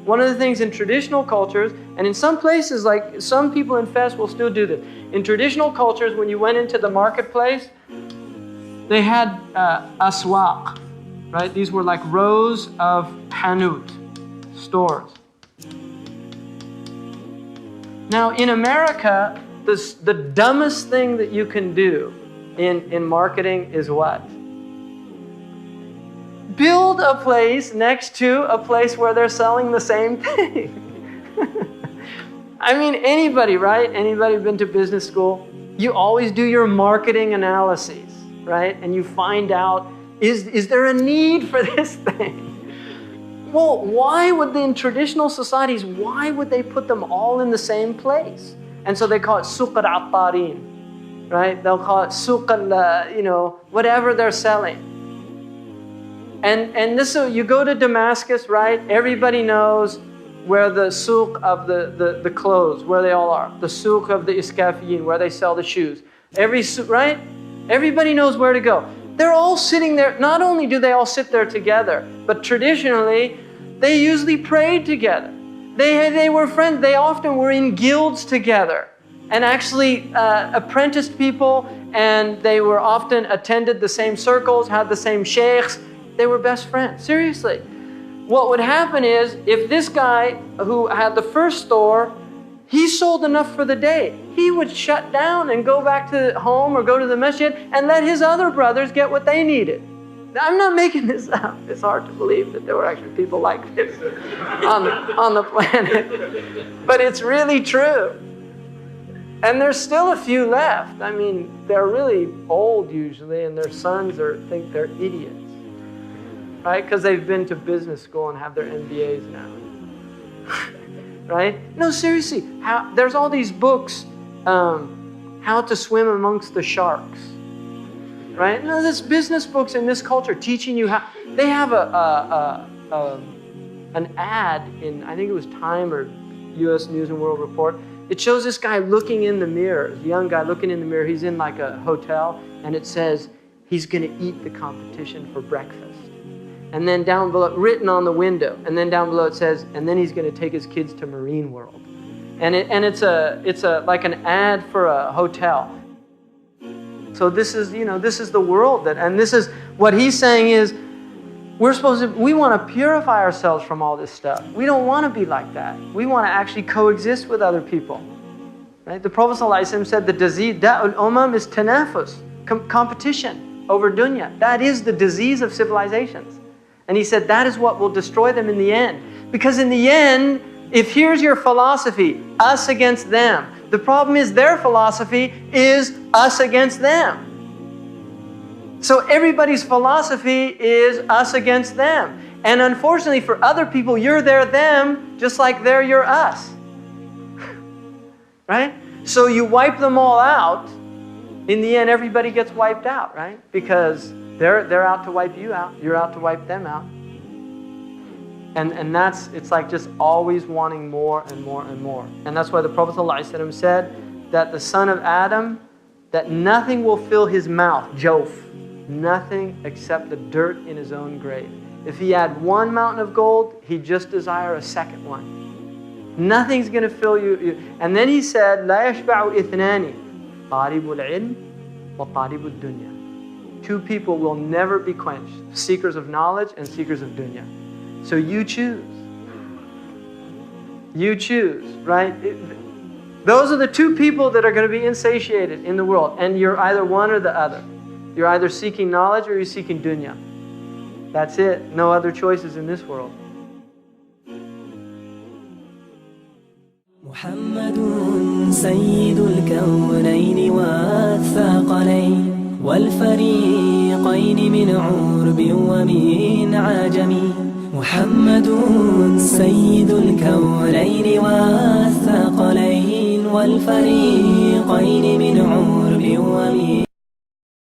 One of the things in traditional cultures, and in some places, like some people in Fes will still do this. In traditional cultures, when you went into the marketplace, they had aswaq, right? These were like rows of hanut, stores. Now in America, the dumbest thing that you can do in marketing is what? Build a place next to a place where they're selling the same thing. I mean, anybody, right? Anybody been to business school? You always do your marketing analyses, right? And you find out, is there a need for this thing? Well, why would in traditional societies, why would they put them all in the same place? And so they call it suq al-attarin, right? They'll call it suq al, whatever they're selling. And this, so you go to Damascus, right? Everybody knows where the souk of the clothes, where they all are. The souk of the iskafiyin, where they sell the shoes. Right? Everybody knows where to go. They're all sitting there. Not only do they all sit there together, but traditionally, they usually prayed together. They were friends. They often were in guilds together and actually apprenticed people, and they were often attended the same circles, had the same shaykhs. They were best friends, seriously. What would happen is, if this guy who had the first store, he sold enough for the day, he would shut down and go back to home or go to the masjid and let his other brothers get what they needed. Now, I'm not making this up. It's hard to believe that there were actually people like this on the planet. But it's really true. And there's still a few left. I mean, they're really old usually, and their sons think they're idiots. Right? Because they've been to business school and have their MBAs now. Right? No, seriously. There's all these books, how to swim amongst the sharks. Right? No, there's business books in this culture teaching you how. They have an ad in, I think it was Time or U.S. News and World Report. It shows this guy looking in the mirror, a young guy looking in the mirror. He's in like a hotel, and it says he's going to eat the competition for breakfast. And then down below, written on the window, and then down below it says, and then he's going to take his kids to Marine World. And it's like an ad for a hotel. So this is, this is the world and this is what he's saying is, we want to purify ourselves from all this stuff. We don't want to be like that. We want to actually coexist with other people. Right? The Prophet ﷺ said the disease, da'ul umam, is tanafus, competition over dunya. That is the disease of civilizations. And he said that is what will destroy them in the end. Because in the end, if here's your philosophy, us against them, the problem is their philosophy is us against them. So everybody's philosophy is us against them. And unfortunately for other people, you're their them, just like they're your us. Right? So you wipe them all out. In the end, everybody gets wiped out, right? Because they're out to wipe you out. You're out to wipe them out. And it's like just always wanting more and more and more. And that's why the Prophet ﷺ said that the son of Adam, that nothing will fill his mouth, jof, nothing except the dirt in his own grave. If he had one mountain of gold, he'd just desire a second one. Nothing's going to fill you. And then he said, لا يشبع إثنان طالب العلم وطالب الدنيا. Two people will never be quenched, seekers of knowledge and seekers of dunya. So you choose. You choose, right? Those are the two people that are going to be insatiated in the world. And you're either one or the other. You're either seeking knowledge or you're seeking dunya. That's it. No other choices in this world. محمد سيد الكونين والثقلين والفريقين من عرب ومن عجم محمد سيد الكونين والثقلين والفريقين من عرب ومن